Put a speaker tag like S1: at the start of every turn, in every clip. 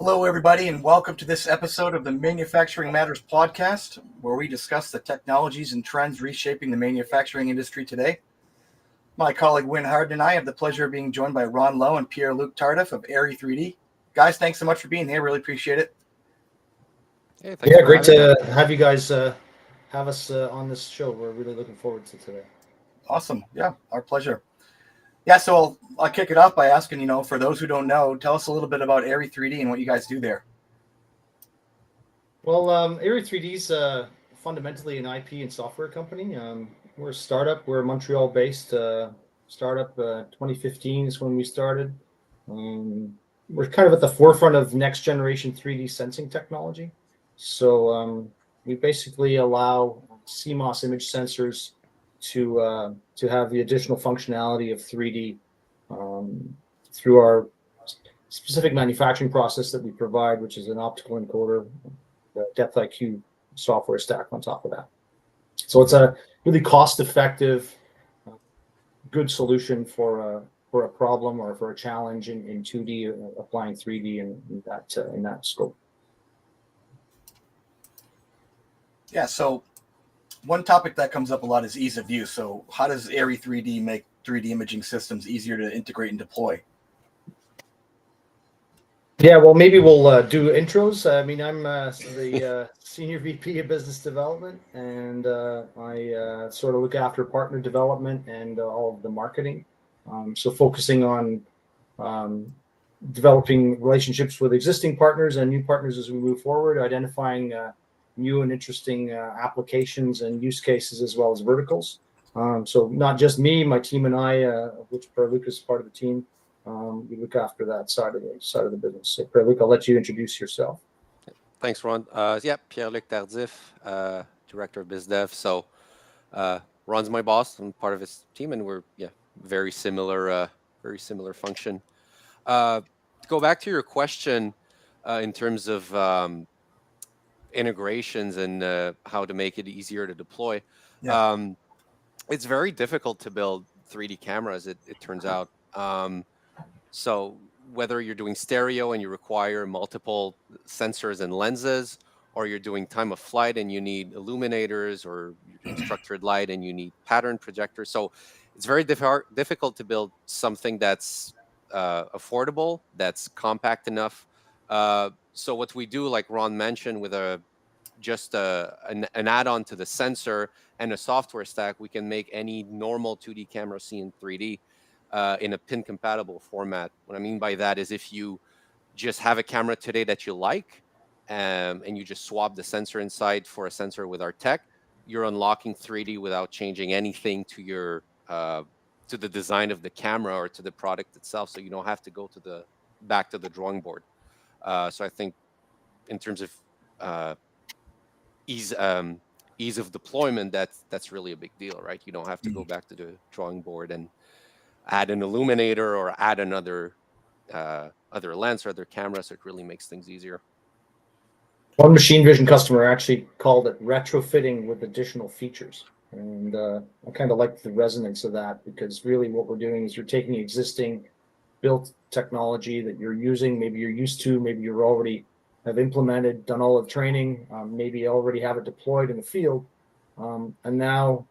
S1: Hello, everybody, and welcome to this episode of the Manufacturing Matters podcast, where we discuss the technologies and trends reshaping the manufacturing industry today. My colleague Winn Hardin and I have the pleasure of being joined by Ron Lowe and Pier-Luc Tardif of Airy3D. Guys, thanks so much for being here. Really appreciate it.
S2: Hey, thanks for
S3: Great
S2: having me.
S3: to have you guys have us on this show. We're really looking forward to today.
S1: Awesome. Yeah, our pleasure. Yeah, so I'll kick it off by asking, for those who don't know, tell us a little bit about Airy3D and what you guys do there.
S3: Well, Airy3D is fundamentally an IP and software company. We're a startup. We're a Montreal-based startup. 2015 is when we started. We're kind of at the forefront of next generation 3D sensing technology. So we basically allow CMOS image sensors to have the additional functionality of 3D through our specific manufacturing process that we provide, which is an optical encoder, the Depth IQ software stack on top of that. So it's a really cost-effective, good solution for a problem or for a challenge in 2D, applying 3D in that scope.
S1: Yeah, so one topic that comes up a lot is ease of use. So how does Airy3D make 3D imaging systems easier to integrate and deploy?
S3: Yeah, well, maybe we'll do intros. I mean, I'm the Senior VP of Business Development, and I sort of look after partner development and all of the marketing. So focusing on developing relationships with existing partners and new partners as we move forward, identifying new and interesting applications and use cases as well as verticals. So not just me, my team and I, which Pier-Luc is part of the team, we look after that side of the business. So Pier-Luc, I'll let you introduce yourself.
S2: Thanks, Ron. Pier-Luc Tardif, Director of Biz Dev. So Ron's my boss. I'm part of his team, and we're very similar function. To go back to your question in terms of integrations and how to make it easier to deploy.
S1: Yeah.
S2: It's very difficult to build 3D cameras, it turns out. So whether you're doing stereo and you require multiple sensors and lenses, or you're doing time of flight and you need illuminators, or you're doing structured light and you need pattern projectors. So it's very difficult to build something that's affordable, that's compact enough. So what we do, like Ron mentioned, with just an add-on to the sensor and a software stack, we can make any normal 2D camera see in 3D in a pin-compatible format. What I mean by that is if you just have a camera today that you like, and you just swap the sensor inside for a sensor with our tech, you're unlocking 3D without changing anything to your to the design of the camera or to the product itself. So you don't have to go to back to the drawing board. So I think in terms of ease of deployment, that's really a big deal, right? You don't have to go back to the drawing board and add an illuminator or add another other lens or other camera. So it really makes things easier.
S3: One machine vision customer actually called it retrofitting with additional features. And I kind of like the resonance of that, because really what we're doing is you're taking existing built technology that you're using, maybe you're used to, maybe you're already have implemented, done all of training, maybe already have it deployed in the field. And now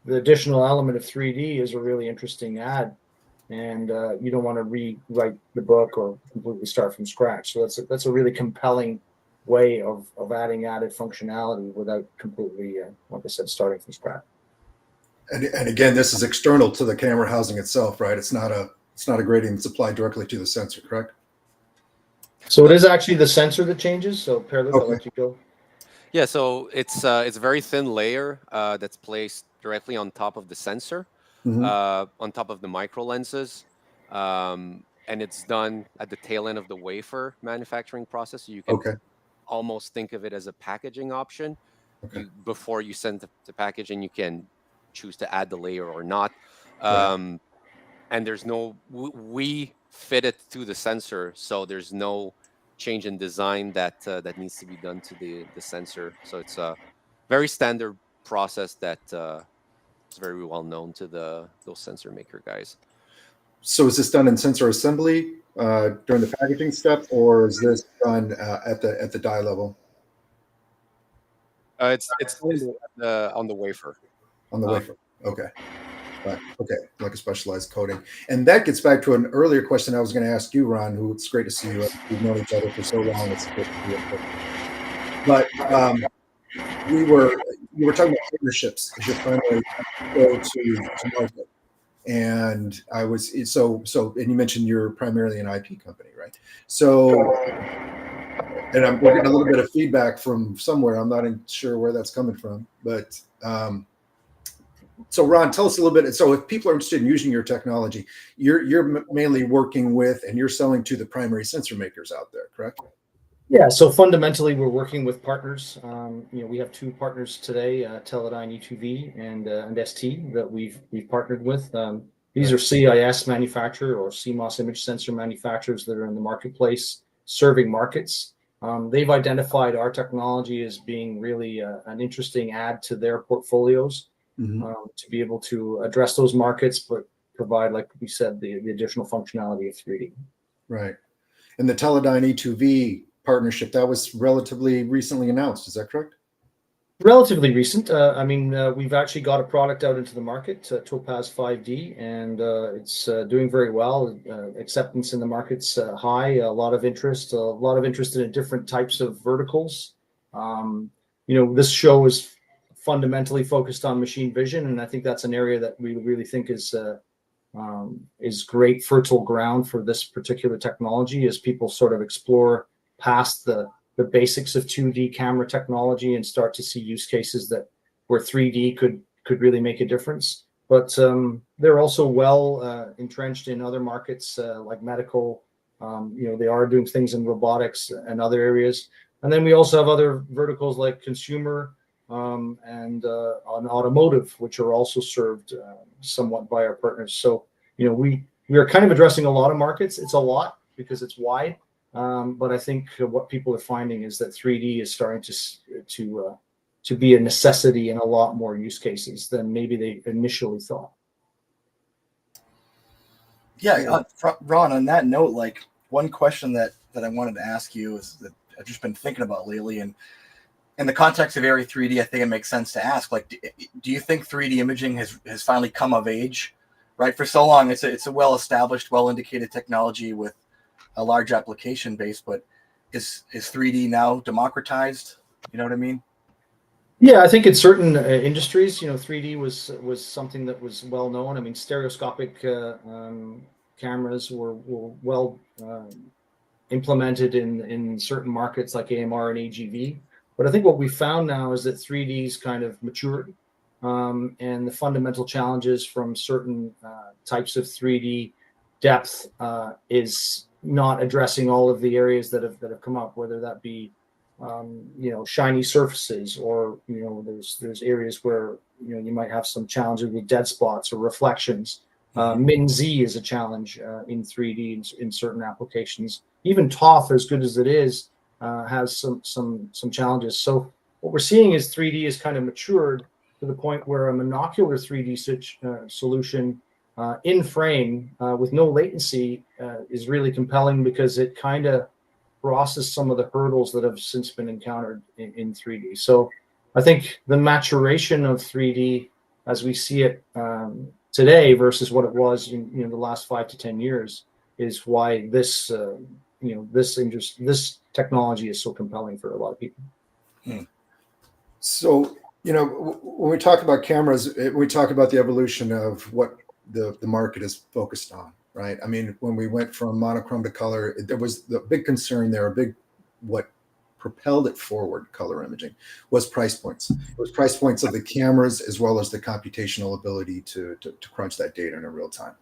S3: the additional element of 3D is a really interesting add. And you don't want to rewrite the book or completely start from scratch. So that's a really compelling way of adding added functionality without completely, like I said, starting from scratch.
S4: And again, this is external to the camera housing itself, right? It's not a gradient that's applied directly to the sensor, correct?
S3: So it is actually the sensor that changes. So Pier-Luc, I'll let you go.
S2: Yeah, so it's a very thin layer that's placed directly on top of the sensor, on top of the micro lenses, and it's done at the tail end of the wafer manufacturing process. So you can almost think of it as a packaging option. Before you send the package, and you can choose to add the layer or not. And there's we fit it to the sensor, so there's no change in design that needs to be done to the sensor. So it's a very standard process that is very well known to those sensor maker guys.
S4: So is this done in sensor assembly during the packaging step, or is this done at the die level?
S2: It's on the wafer.
S4: On the wafer. Okay. Right. Okay. Like a specialized coating. And that gets back to an earlier question I was going to ask you, Ron, who it's great to see you. We've known each other for so long. It's good to be able. But you were talking about partnerships as your primary go to market. And I was and you mentioned you're primarily an IP company, right? So and we're getting a little bit of feedback from somewhere. I'm not sure where that's coming from, but so Ron, tell us a little bit. So if people are interested in using your technology, you're mainly working with and you're selling to the primary sensor makers out there, correct?
S3: Yeah, so fundamentally, we're working with partners. We have two partners today, Teledyne E2V and ST that we've partnered with. These are CIS manufacturer or CMOS image sensor manufacturers that are in the marketplace serving markets. They've identified our technology as being really an interesting add to their portfolios to be able to address those markets, but provide, like we said, the additional functionality of 3D.
S4: Right. And the Teledyne E2V partnership, that was relatively recently announced. Is that correct?
S3: Relatively recent. We've actually got a product out into the market, Topaz 5D, and it's doing very well. Acceptance in the market's high. A lot of interest in different types of verticals. This show is fundamentally focused on machine vision, and I think that's an area that we really think is great fertile ground for this particular technology as people sort of explore past the basics of 2D camera technology and start to see use cases where 3D could really make a difference. But they're also well entrenched in other markets like medical. They are doing things in robotics and other areas. And then we also have other verticals like consumer and on automotive, which are also served somewhat by our partners. So, we are kind of addressing a lot of markets. It's a lot because it's wide. But I think what people are finding is that 3D is starting to be a necessity in a lot more use cases than maybe they initially thought.
S1: Yeah, Ron, on that note, like one question that I wanted to ask you is that I've just been thinking about lately, and in the context of Airy3D, I think it makes sense to ask, like, do you think 3D imaging has finally come of age? Right, for so long, it's a well-established, well-indicated technology with a large application base, but is 3D now democratized? You know what I mean?
S3: Yeah, I think in certain industries, 3D was something that was well known. I mean, stereoscopic cameras were well implemented in certain markets like AMR and AGV. But I think what we found now is that 3D's kind of matured, and the fundamental challenges from certain types of 3D depth is not addressing all of the areas that have come up, whether that be shiny surfaces, or there's areas where you might have some challenges with dead spots or reflections. Min-Z is a challenge in 3D in certain applications. Even TOF, as good as it is, has some challenges. So what we're seeing is 3D is kind of matured to the point where a monocular 3D solution in frame with no latency is really compelling, because it kind of crosses some of the hurdles that have since been encountered in 3D. So I think the maturation of 3D as we see it today versus what it was in the last 5 to 10 years is why this technology is so compelling for a lot of people.
S4: So when we talk about cameras, we talk about the evolution of what the market is focused on, right? I mean, when we went from monochrome to color, there was the big concern there, what propelled it forward, color imaging, was price points. It was price points of the cameras as well as the computational ability to crunch that data in real time.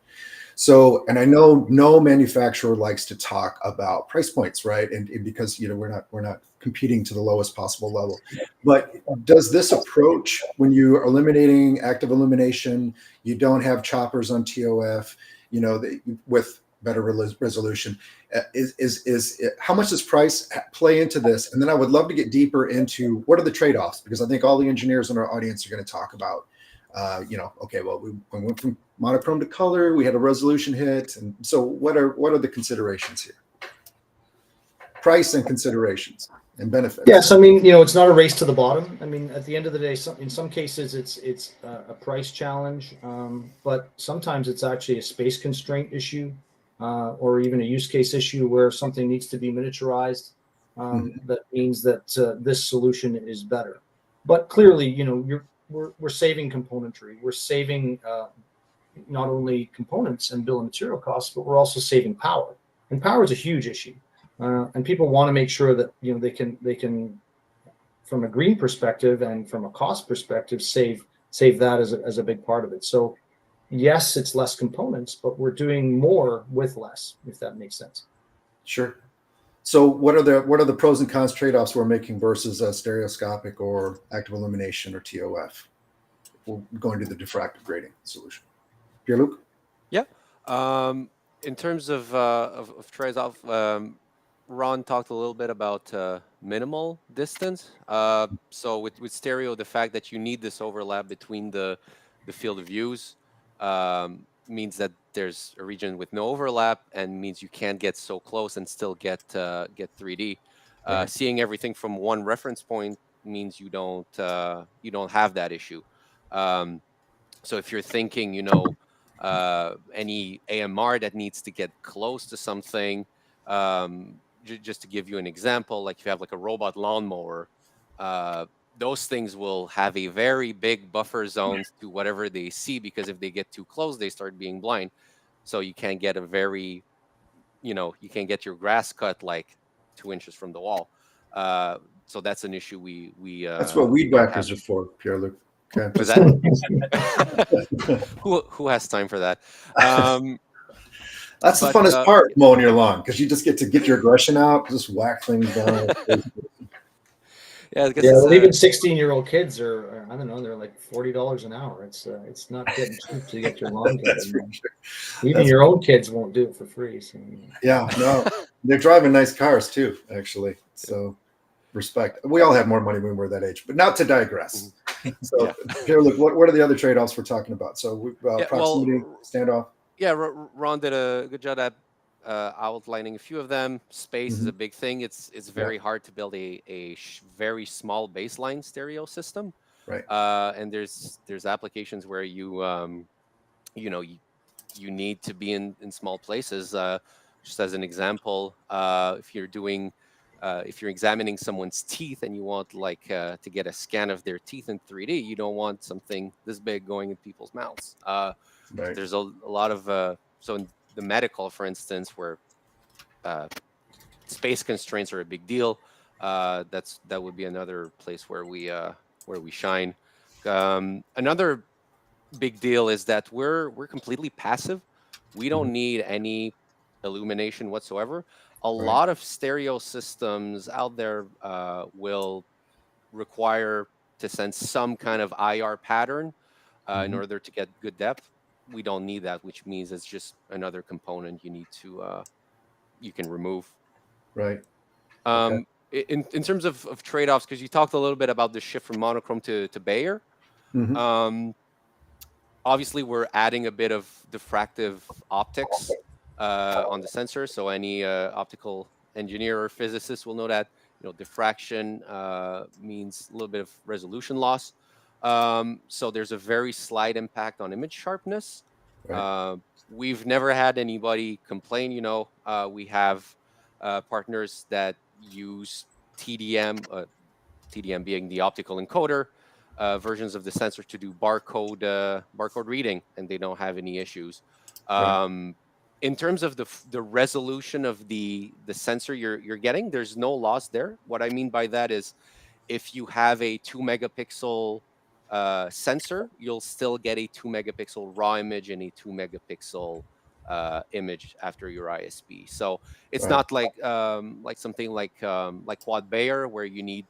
S4: So, and I know no manufacturer likes to talk about price points, right? And because we're not competing to the lowest possible level. But does this approach, when you are eliminating active illumination, you don't have choppers on TOF, with better resolution, is how much does price play into this? And then I would love to get deeper into what are the trade-offs, because I think all the engineers in our audience are going to talk about Okay, well, we went from monochrome to color. We had a resolution hit, and so what are the considerations here? Price and considerations and benefits.
S3: Yes, I mean, it's not a race to the bottom. I mean, at the end of the day, in some cases, it's a price challenge, but sometimes it's actually a space constraint issue, or even a use case issue where something needs to be miniaturized. That means that this solution is better. But clearly, we're saving componentry. We're saving not only components and bill of material costs, but we're also saving power. And power is a huge issue. And people want to make sure that they can, from a green perspective and from a cost perspective, save that as a big part of it. So yes, it's less components, but we're doing more with less, if that makes sense.
S4: Sure. So what are the pros and cons trade-offs we're making versus a stereoscopic or active illumination or TOF? We're going to the diffractive grading solution. Pier-Luc?
S2: Yeah. In terms of trade-off, Ron talked a little bit about minimal distance. So with stereo, the fact that you need this overlap between the field of views means that there's a region with no overlap, and means you can't get so close and still get 3D.
S4: Right.
S2: Seeing everything from one reference point means you don't have that issue. So if you're thinking, any AMR that needs to get close to something, just to give you an example, like if you have like a robot lawnmower, those things will have a very big buffer zones to whatever they see, because if they get too close, they start being blind. So you can't get you can't get your grass cut like 2 inches from the wall. So that's an issue we
S4: That's what weed whackers are for, Pier-Luc. Okay.
S2: Was that who has time for that?
S4: That's the funnest part, mowing your lawn, because you just get to get your aggression out, just whack things down.
S2: Yeah,
S3: well, even 16-year-old kids are, I don't know, they're like $40 an hour. It's not getting cheap to get your lawn cut. Even your own kids won't do it for free. So.
S4: Yeah, no, they're driving nice cars too, actually. So respect. We all had more money when we were that age, but not to digress. So, Pier-Luc, what are the other trade-offs we're talking about? So, proximity, standoff.
S2: Yeah, Ron did a good job at outlining a few of them. Space is a big thing. It's very hard to build a very small baseline stereo system.
S4: Right.
S2: And there's applications where you need to be in small places. Just as an example, if you're examining someone's teeth and you want to get a scan of their teeth in 3D, you don't want something this big going in people's mouths.
S4: Right.
S2: There's a lot of so in the medical, for instance, where space constraints are a big deal. That would be another place where we shine. Another big deal is that we're completely passive. We don't need any illumination whatsoever. A lot of stereo systems out there will require to send some kind of IR pattern in order to get good depth. We don't need that, which means it's just another component you need to you can remove.
S4: Right.
S2: In terms of trade-offs, because you talked a little bit about the shift from monochrome to Bayer. Obviously, we're adding a bit of diffractive optics on the sensor. So any optical engineer or physicist will know that diffraction means a little bit of resolution loss. So there's a very slight impact on image sharpness. We've never had anybody complain. We have partners that use TDM, TDM being the optical encoder, versions of the sensor to do barcode reading, and they don't have any issues. In terms of the resolution of the sensor you're getting, there's no loss there. What I mean by that is, if you have a 2 megapixel sensor, you'll still get a 2 megapixel raw image and a 2 megapixel image after your ISP. So it's not like something like quad Bayer, where you need,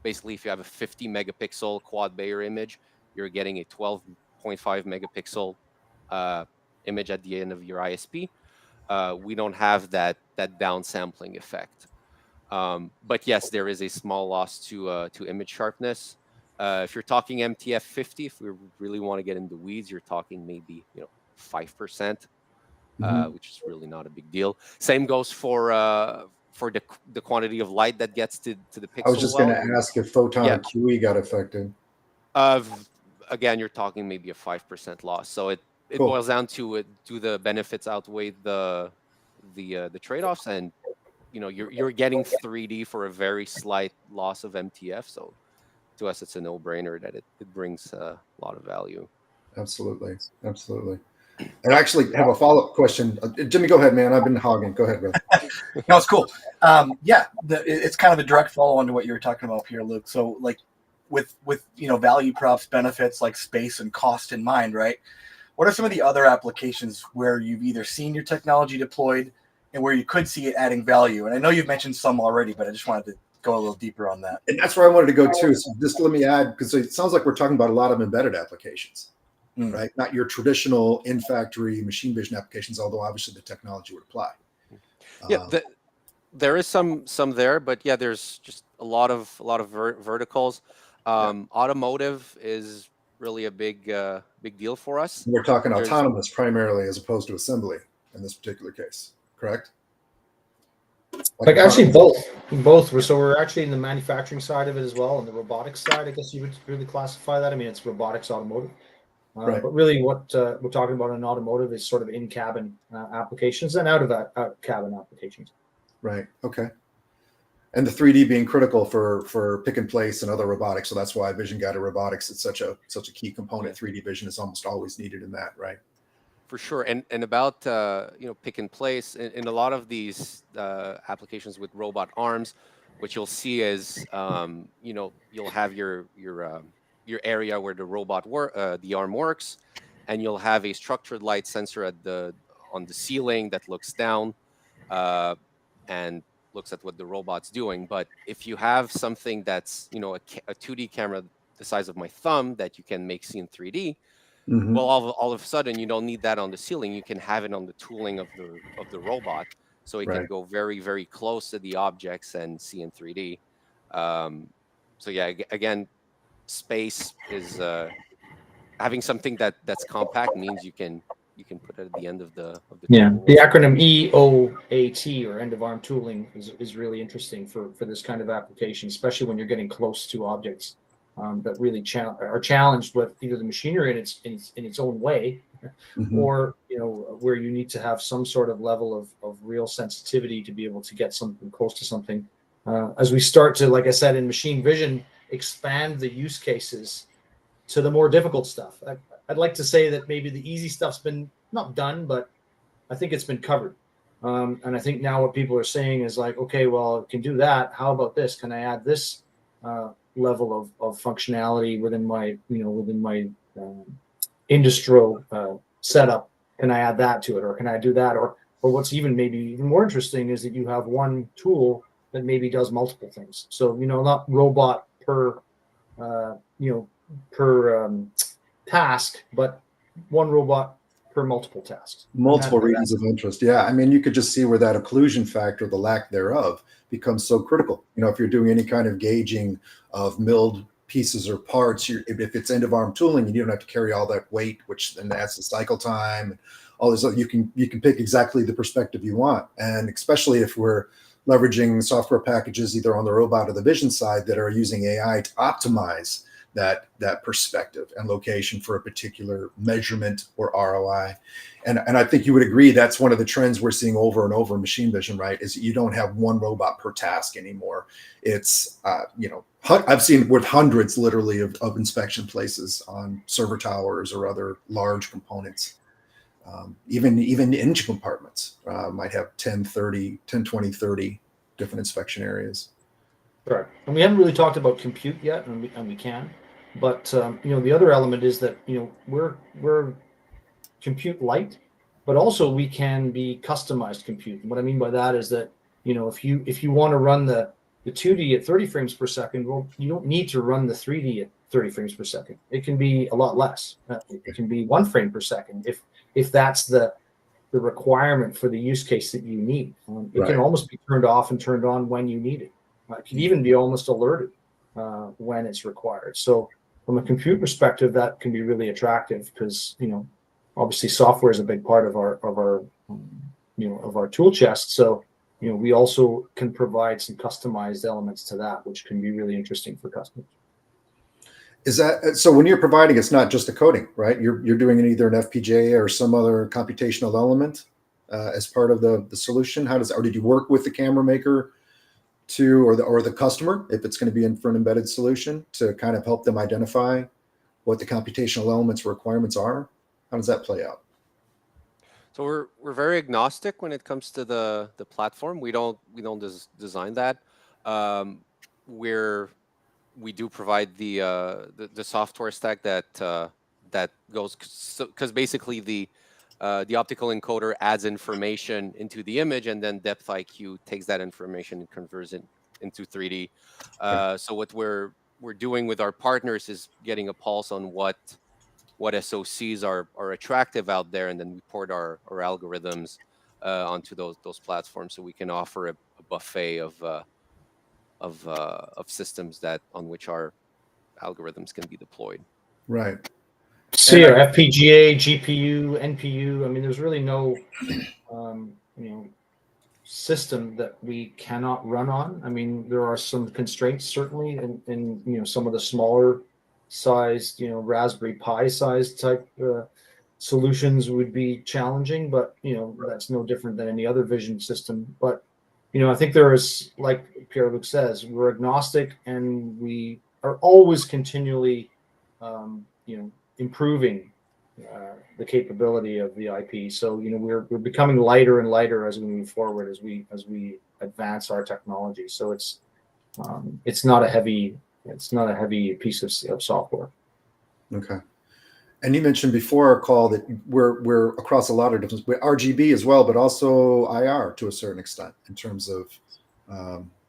S2: basically, if you have a 50 megapixel quad Bayer image, you're getting a 12.5 megapixel image at the end of your ISP. We don't have that downsampling effect. But yes, there is a small loss to image sharpness. If you're talking MTF 50, if we really want to get into weeds, you're talking maybe 5%, which is really not a big deal. Same goes for the quantity of light that gets to the pixel.
S4: I was just going to ask if photonic QE got affected.
S2: Again, you're talking maybe a 5% loss. So it
S4: Cool.
S2: boils down to do the benefits outweigh the trade-offs, and you're getting 3D for a very slight loss of MTF. So to us, it's a no-brainer that it brings a lot of value.
S4: Absolutely. And I actually have a follow-up question. Jimmy, go ahead, man. I've been hogging. Go ahead, bro.
S1: No, it's cool. It's kind of a direct follow-on to what you were talking about, Pier-Luc. So, like, with value props, benefits like space and cost in mind, right? What are some of the other applications where you've either seen your technology deployed and where you could see it adding value? And I know you've mentioned some already, but I just wanted to go a little deeper on that.
S4: And that's where I wanted to go too. So just let me add, because it sounds like we're talking about a lot of embedded applications, right? Not your traditional in-factory machine vision applications, although obviously the technology would apply.
S2: Yeah, there is some there, but yeah, there's just a lot of verticals. Automotive is really a big deal for us.
S4: We're talking autonomous primarily as opposed to assembly in this particular case, correct?
S3: Like actually both. So we're actually in the manufacturing side of it as well, and the robotics side. I guess you would really classify that. I mean, it's robotics automotive.
S4: Right.
S3: But really what we're talking about in automotive is sort of in-cabin applications and out-cabin applications.
S4: Right. Okay. And the 3D being critical for pick and place and other robotics. So that's why vision guided robotics is such a key component. 3D vision is almost always needed in that, right?
S2: For sure. And about pick and place in a lot of these applications with robot arms, what you'll see is you'll have your area where the the arm works, and you'll have a structured light sensor on the ceiling that looks down and looks at what the robot's doing. But if you have something that's a 2D camera the size of my thumb that you can make see in 3D, well, all of a sudden you don't need that on the ceiling. You can have it on the tooling of the robot, so it can go very, very close to the objects and see in 3D. So yeah, again, space is having something that's compact means you can put it at the end of the tool.
S3: The acronym EOAT, or end of arm tooling, is really interesting for this kind of application, especially when you're getting close to objects that really are challenged with either the machinery in its own way, or where you need to have some sort of level of real sensitivity to be able to get something close to something. As we start to, like I said, in machine vision, expand the use cases to the more difficult stuff. I'd like to say that maybe the easy stuff's been not done, but I think it's been covered. And I think now what people are saying is like, okay, well, it can do that. How about this? Can I add this level of functionality within my industrial setup? Can I add that to it, or can I do that? Or what's maybe even more interesting is that you have one tool that maybe does multiple things. So not robot per task, but one robot per multiple tasks.
S4: Multiple regions of interest. Yeah. I mean, you could just see where that occlusion factor, the lack thereof, becomes so critical. If you're doing any kind of gauging of milled pieces or parts, if it's end of arm tooling, and you don't have to carry all that weight, which then adds the cycle time, all this, you can pick exactly the perspective you want. And especially if we're leveraging software packages either on the robot or the vision side that are using AI to optimize that perspective and location for a particular measurement or ROI. And I think you would agree that's one of the trends we're seeing over and over in machine vision, right? Is you don't have one robot per task anymore. It's, I've seen with hundreds literally of inspection places on server towers or other large components. Even engine compartments might have 10, 20, 30 different inspection areas.
S3: Right. And we haven't really talked about compute yet, and we can. But the other element is that we're compute light, but also we can be customized compute. And what I mean by that is that if you want to run the 2D at 30 frames per second, well, you don't need to run the 3D at 30 frames per second. It can be a lot less. It can be 1 frame per second if that's the requirement for the use case that you need. It can almost be turned off and turned on when you need it. It can even be almost alerted. when it's required. So from a compute perspective, that can be really attractive because, obviously software is a big part of our tool chest. So, we also can provide some customized elements to that, which can be really interesting for customers.
S4: Is that so? When you're providing, it's not just a coding, right? You're doing either an FPGA or some other computational element as part of the solution. How does, or did you work with the camera maker or the customer, if it's going to be in for an embedded solution, to kind of help them identify what the computational elements requirements are? How does that play out?
S2: So we're very agnostic when it comes to the platform. We don't design that. We do provide the software stack that goes, because basically the optical encoder adds information into the image, and then Depth IQ takes that information and converts it into 3D. So what we're doing with our partners is getting a pulse on what SoCs are attractive out there, and then we port our algorithms onto those platforms, so we can offer a buffet of systems on which our algorithms can be deployed.
S4: Right.
S3: So yeah, FPGA, GPU, NPU. I mean, there's really no system that we cannot run on. I mean, there are some constraints certainly in some of the smaller sized, Raspberry Pi sized type solutions would be challenging, but that's no different than any other vision system. But I think there is, like Pier-Luc says, we're agnostic, and we are always continually improving the capability of the IP. So we're becoming lighter and lighter as we move forward, as we advance our technology. So it's not a heavy piece of software.
S4: Okay. And you mentioned before our call that we're across a lot of different RGB as well, but also IR to a certain extent in terms of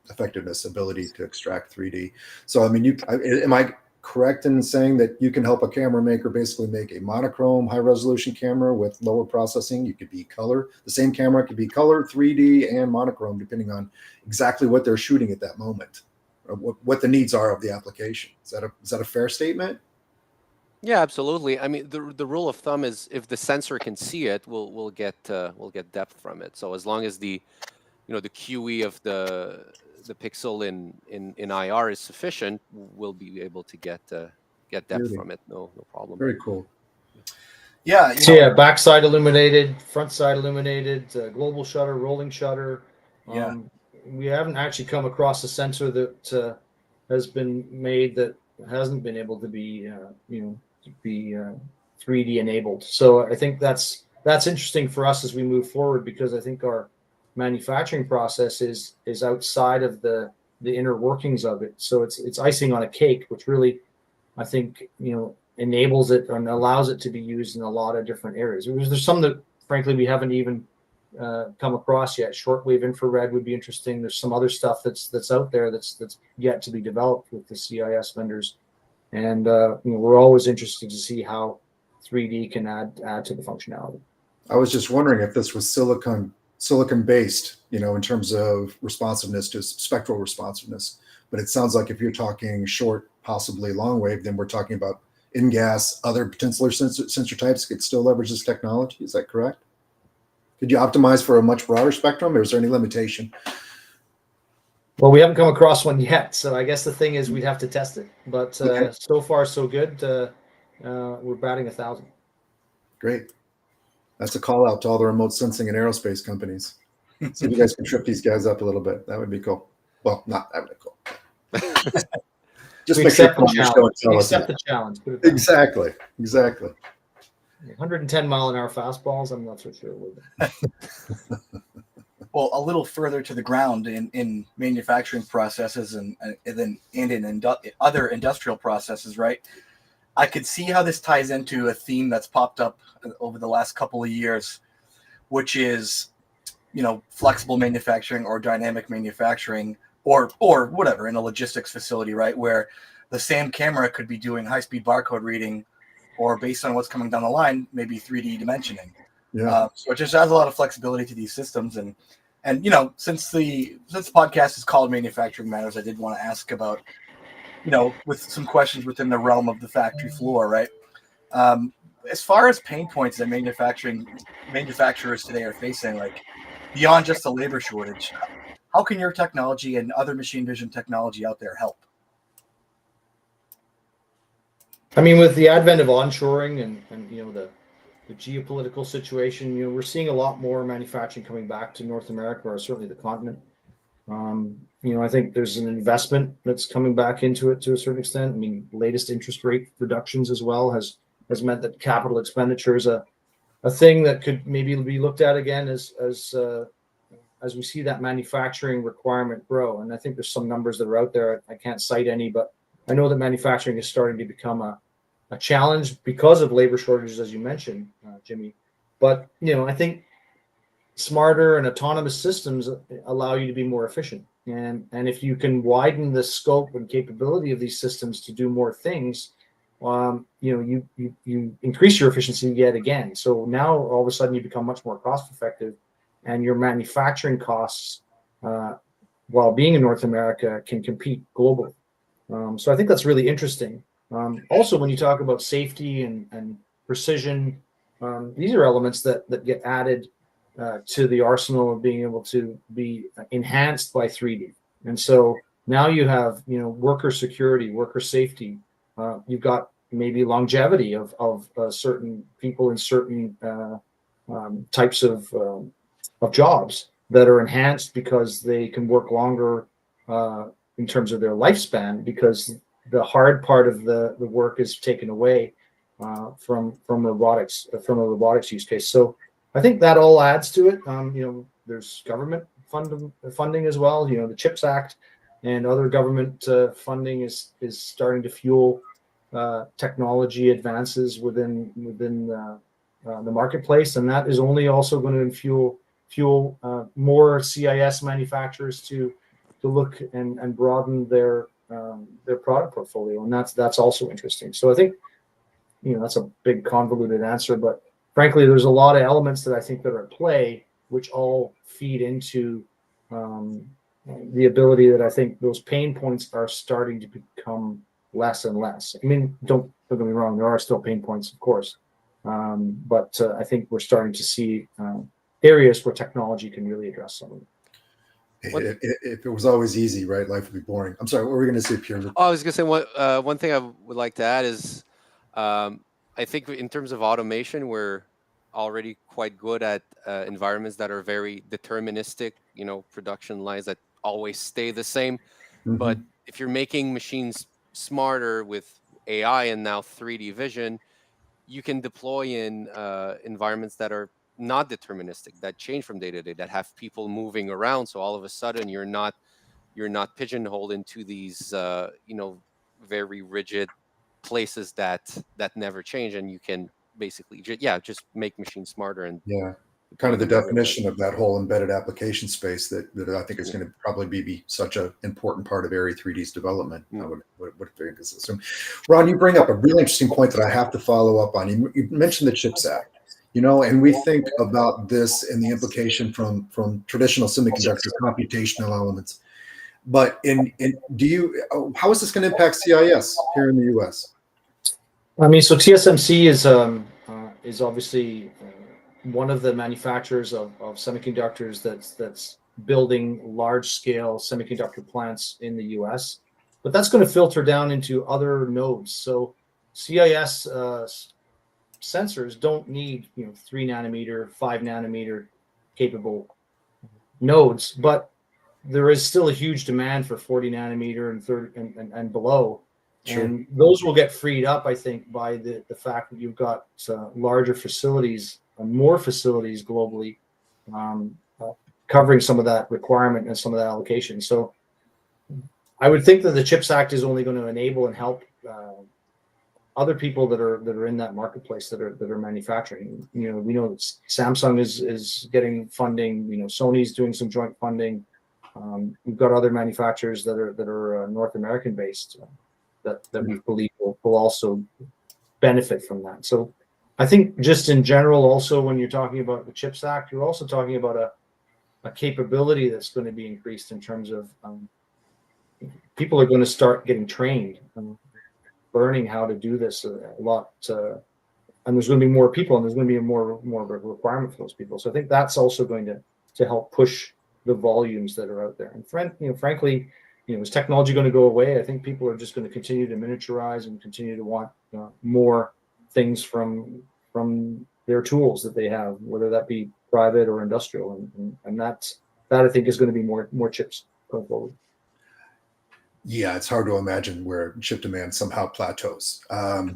S4: effectiveness, ability to extract 3D. So I mean, am I correct in saying that you can help a camera maker basically make a monochrome high resolution camera with lower processing? You could be color. The same camera could be color, 3D, and monochrome depending on exactly what they're shooting at that moment, or what the needs are of the application. Is that a fair statement?
S2: Yeah, absolutely. I mean, the rule of thumb is if the sensor can see it, we'll get depth from it. So as long as the QE of the pixel in IR is sufficient, we'll be able to get depth from it. No problem.
S4: Very cool.
S1: Yeah.
S3: So yeah, backside illuminated, front side illuminated, global shutter, rolling shutter.
S1: Yeah.
S3: We haven't actually come across a sensor that has been made that hasn't been able to be 3D enabled. So I think that's interesting for us as we move forward, because I think our manufacturing process is outside of the inner workings of it. So it's icing on a cake, which really, I think, enables it and allows it to be used in a lot of different areas. There's some that frankly we haven't even come across yet. Shortwave infrared would be interesting. There's some other stuff that's out there that's yet to be developed with the CIS vendors, and we're always interested to see how 3D can add to the functionality.
S4: I was just wondering if this was silicon based, in terms of responsiveness to spectral responsiveness. But it sounds like if you're talking short, possibly long wave, then we're talking about in-gas, other potential sensor types could still leverage this technology. Is that correct? Could you optimize for a much broader spectrum, or is there any limitation?
S3: Well, we haven't come across one yet, so I guess the thing is we'd have to test it. But so far, so good. We're batting 1,000.
S4: Great. That's a call out to all the remote sensing and aerospace companies. So you guys can trip these guys up a little bit. That would be cool. Well, not that would be cool. Just
S3: we
S4: make sure
S3: we accept the challenge.
S4: Exactly.
S3: 110-mile-an-hour fastballs, I'm not so sure with it.
S1: Well, a little further to the ground in manufacturing processes and in other industrial processes, right? I could see how this ties into a theme that's popped up over the last couple of years, which is, flexible manufacturing or dynamic manufacturing or whatever in a logistics facility, right? Where the same camera could be doing high-speed barcode reading, or based on what's coming down the line, maybe 3D dimensioning.
S4: Yeah.
S1: So it just adds a lot of flexibility to these systems. And since the podcast is called Manufacturing Matters, I did want to ask about with some questions within the realm of the factory floor, right? As far as pain points that manufacturers today are facing, like beyond just the labor shortage, how can your technology and other machine vision technology out there help?
S3: I mean, with the advent of onshoring and the geopolitical situation, we're seeing a lot more manufacturing coming back to North America, or certainly the continent. I think there's an investment that's coming back into it to a certain extent. I mean, latest interest rate reductions as well has meant that capital expenditure is a thing that could maybe be looked at again as we see that manufacturing requirement grow. And I think there's some numbers that are out there. I can't cite any, but I know that manufacturing is starting to become a challenge because of labor shortages, as you mentioned, Jimmy. But I think smarter and autonomous systems allow you to be more efficient. And if you can widen the scope and capability of these systems to do more things, you increase your efficiency yet again. So now all of a sudden you become much more cost effective, and your manufacturing costs, while being in North America, can compete globally. So I think that's really interesting. Also, when you talk about safety and precision, these are elements that get added to the arsenal of being able to be enhanced by 3D. And so now you have, worker security, worker safety. You've got maybe longevity of certain people in certain types of jobs that are enhanced because they can work longer in terms of their lifespan, because the hard part of the work is taken away from robotics, from a robotics use case. So I think that all adds to it. There's government funding as well. The CHIPS Act and other government funding is starting to fuel technology advances within the marketplace, and that is only also going to fuel more CIS manufacturers to look and broaden their product portfolio, and that's also interesting. So I think that's a big convoluted answer, but frankly, there's a lot of elements that I think that are at play, which all feed into the ability that I think those pain points are starting to become less and less. I mean, don't get me wrong, there are still pain points, of course, but I think we're starting to see areas where technology can really address some of them.
S4: If it was always easy, right, life would be boring. I'm sorry, what were we going to say, Pierre?
S2: Oh, I was going to say one thing I would like to add is I think in terms of automation, we're already quite good at environments that are very deterministic, production lines that always stay the same.
S4: Mm-hmm.
S2: But if you're making machines smarter with AI and now 3D vision, you can deploy in environments that are not deterministic, that change from day to day, that have people moving around. So all of a sudden you're not pigeonholed into these very rigid places that never change, and you can basically just make machines smarter. And
S4: kind of the definition of that whole embedded application space that I think is going to probably be such an important part of Airy3D's development. I would assume. Ron, you bring up a really interesting point that I have to follow up on. You mentioned the CHIPS Act, and we think about this and the implication from traditional semiconductor computational elements. But how is this going to impact CIS here in the U.S.?
S3: I mean, so TSMC is obviously one of the manufacturers of semiconductors that's building large-scale semiconductor plants in the U.S., but that's going to filter down into other nodes. So CIS sensors don't need 3 nanometer, 5 nanometer capable nodes, but there is still a huge demand for 40 nanometer and 30 and below. Sure. And those will get freed up, I think, by the fact that you've got larger facilities, more facilities globally, covering some of that requirement and some of that allocation. So I would think that the CHIPS Act is only going to enable and help other people that are in that marketplace that are manufacturing. We know that Samsung is getting funding. Sony's doing some joint funding. We've got other manufacturers that are North American based that we believe will also benefit from that. So I think just in general, also when you're talking about the CHIPS Act, you're also talking about a capability that's going to be increased in terms of people are going to start getting trained and learning how to do this a lot. And there's going to be more people, and there's going to be more of a requirement for those people. So I think that's also going to help push the volumes that are out there. And frankly, is technology going to go away? I think people are just going to continue to miniaturize and continue to want more things from their tools that they have, whether that be private or industrial, and that I think is going to be more chips going forward.
S4: Yeah, it's hard to imagine where chip demand somehow plateaus.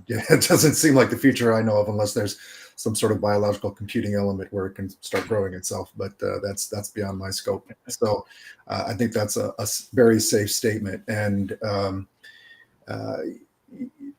S4: It doesn't seem like the future I know of, unless there's some sort of biological computing element where it can start growing itself. But that's beyond my scope. So I think that's a very safe statement.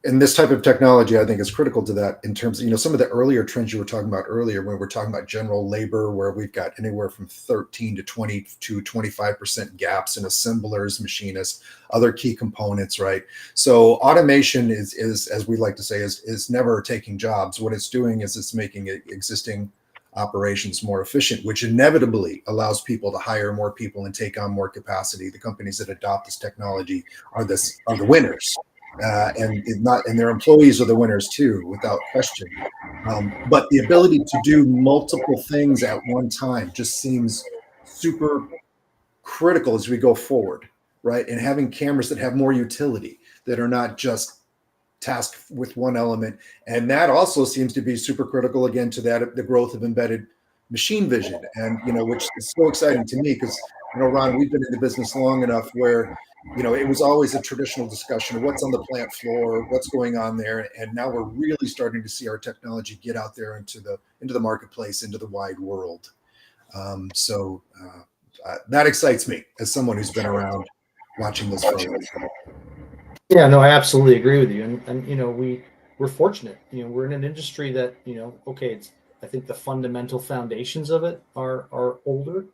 S4: And this type of technology, I think, is critical to that in terms of, some of the earlier trends you were talking about earlier, when we're talking about general labor, where we've got anywhere from 13 to 20 to 25% gaps in assemblers, machinists, other key components, right? So automation is as we like to say, is never taking jobs. What it's doing is it's making existing operations more efficient, which inevitably allows people to hire more people and take on more capacity. The companies that adopt this technology are the winners. And their employees are the winners too, without question. But the ability to do multiple things at one time just seems super critical as we go forward, right? And having cameras that have more utility, that are not just tasked with one element. And that also seems to be super critical, again, to the growth of embedded machine vision, and which is so exciting to me, because Ron, we've been in the business long enough where it was always a traditional discussion of what's on the plant floor, what's going on there, and now we're really starting to see our technology get out there into the marketplace, into the wide world. So that excites me as someone who's been around watching this for a while.
S3: Yeah, no, I absolutely agree with you, and we're fortunate. We're in an industry that I think the fundamental foundations of it are older,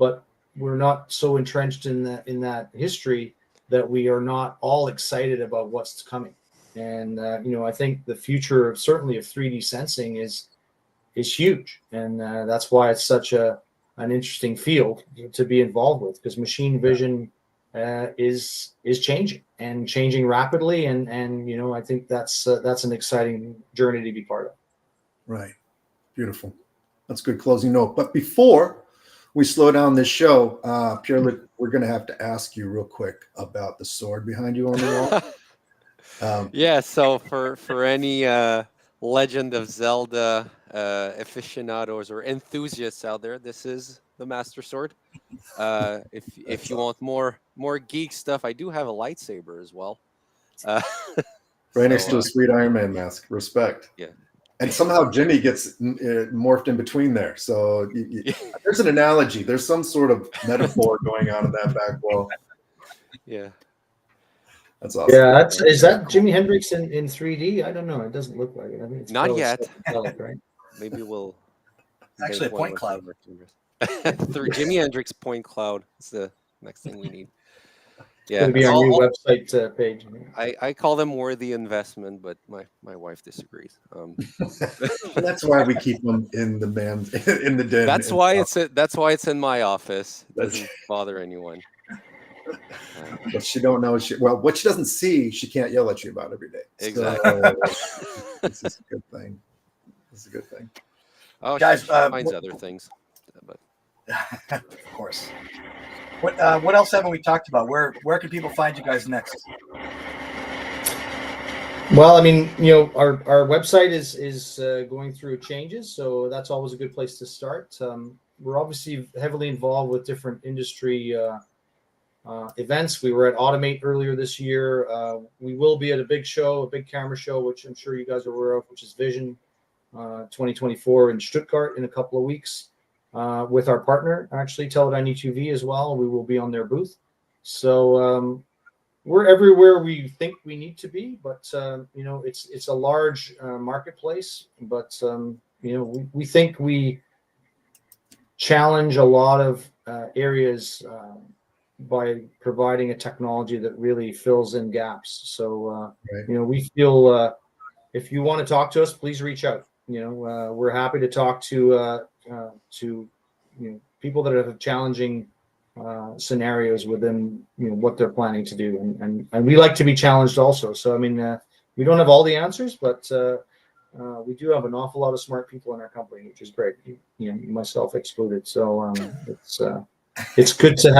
S3: but we're not so entrenched in that history that we are not all excited about what's coming. And I think the future certainly of 3D sensing is huge, and that's why it's such an interesting field to be involved with, because machine vision is changing rapidly, and I think that's an exciting journey to be part of.
S4: Right. Beautiful. That's a good closing note. But before we slow down this show, Pier-Luc, we're going to have to ask you real quick about the sword behind you on the wall.
S2: Yeah. So for any Legend of Zelda aficionados or enthusiasts out there, this is the Master Sword. If you want more geek stuff, I do have a lightsaber as well.
S4: Right next to a sweet Iron Man mask. Respect.
S2: Yeah.
S4: And somehow Jimmy gets morphed in between there. So there's an analogy. There's some sort of metaphor going on in that back wall.
S2: Yeah.
S4: That's awesome.
S3: Yeah, is that Jimi Hendrix in 3D? I don't know. It doesn't look like it. I think it's
S2: not yet.
S3: Right?
S2: Maybe we'll.
S1: It's actually a point cloud.
S2: Through Jimi Hendrix point cloud is the next thing we need.
S3: Yeah, it's going to be our new website page.
S2: I call them worthy investment, but my wife disagrees.
S4: That's why we keep them in the den.
S2: That's why it's in my office. It doesn't bother anyone.
S4: But she don't know. What she doesn't see, she can't yell at you about every day.
S2: Exactly.
S4: So, this is a good thing. This is a good thing.
S2: Oh,
S1: guys,
S2: she finds other things, but
S1: of course. What else haven't we talked about? Where can people find you guys next?
S3: Well, I mean, our website is going through changes, so that's always a good place to start. We're obviously heavily involved with different industry events. We were at Automate earlier this year. We will be at a big camera show, which I'm sure you guys are aware of, which is Vision 2024 in Stuttgart in a couple of weeks. With our partner, actually, Teledyne e2v as well. We will be on their booth. So we're everywhere we think we need to be, but it's a large marketplace. But we think we challenge a lot of areas by providing a technology that really fills in gaps. So we feel if you want to talk to us, please reach out. We're happy to talk to people that have challenging scenarios within what they're planning to do, and we like to be challenged also. So I mean, we don't have all the answers, but we do have an awful lot of smart people in our company, which is great. Myself excluded. So it's good to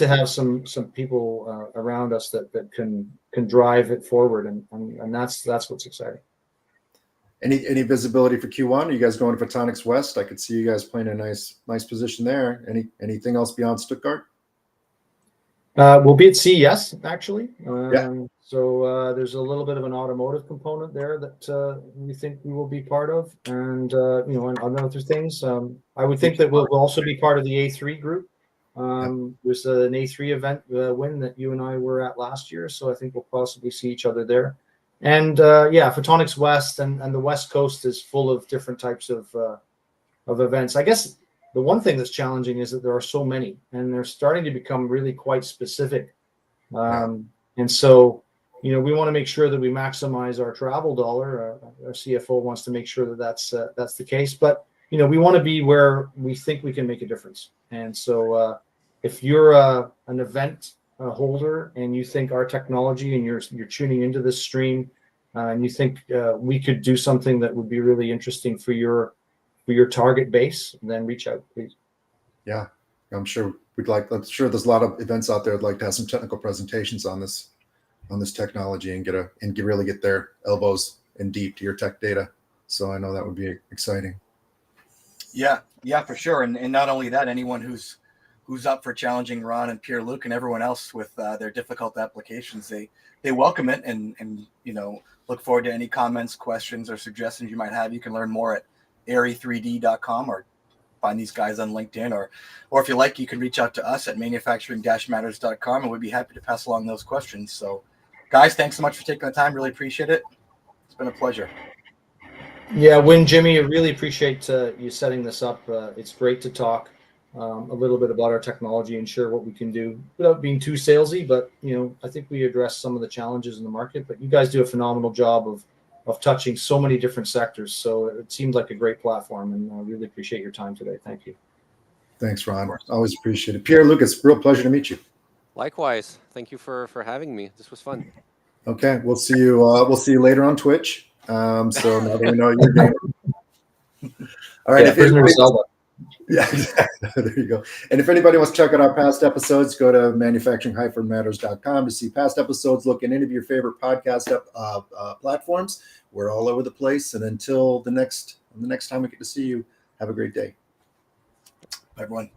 S3: have some people around us that can drive it forward, and that's what's exciting.
S4: Any visibility for Q1? Are you guys going to Photonics West? I could see you guys playing a nice position there. Anything else beyond Stuttgart?
S3: We'll be at CES actually.
S4: Yeah.
S3: So there's a little bit of an automotive component there that we think we will be part of, and and other things. I would think that we'll also be part of the A3 group. There's an A3 event, Winn, that you and I were at last year, so I think we'll possibly see each other there. And Photonics West and the West Coast is full of different types of events. I guess the one thing that's challenging is that there are so many, and they're starting to become really quite specific. And so, we want to make sure that we maximize our travel dollar. Our CFO wants to make sure that that's the case. But we want to be where we think we can make a difference. And so, if you're an event holder and you think our technology and you're tuning into this stream, and you think we could do something that would be really interesting for your target base, then reach out, please.
S4: Yeah, I'm sure there's a lot of events out there that'd like to have some technical presentations on this technology and really get their elbows in deep to your tech data. So I know that would be exciting.
S1: Yeah, for sure. And not only that, anyone who's up for challenging Ron and Pier-Luc and everyone else with their difficult applications, they welcome it and look forward to any comments, questions, or suggestions you might have. You can learn more at Airy3D.com or find these guys on LinkedIn, or if you like, you can reach out to us at manufacturing-matters.com, and we'd be happy to pass along those questions. So guys, thanks so much for taking the time. Really appreciate it. It's been a pleasure.
S3: Yeah, Winn, Jimmy, I really appreciate you setting this up. It's great to talk a little bit about our technology and share what we can do without being too salesy, but I think we address some of the challenges in the market, but you guys do a phenomenal job of touching so many different sectors. So it seemed like a great platform, and I really appreciate your time today. Thank you.
S4: Thanks, Ron. Always appreciate it. Pier-Luc, it's a real pleasure to meet you. Likewise.
S2: Thank you for having me. This was fun.
S4: Okay, we'll see you later on Twitch. So now that we know your game. All right. Yeah, exactly. There you go. And if anybody wants to check out our past episodes, go to manufacturing-matters.com to see past episodes. Look at any of your favorite podcast platforms. We're all over the place. And until the next time we get to see you, have a great day.
S1: Bye, everyone.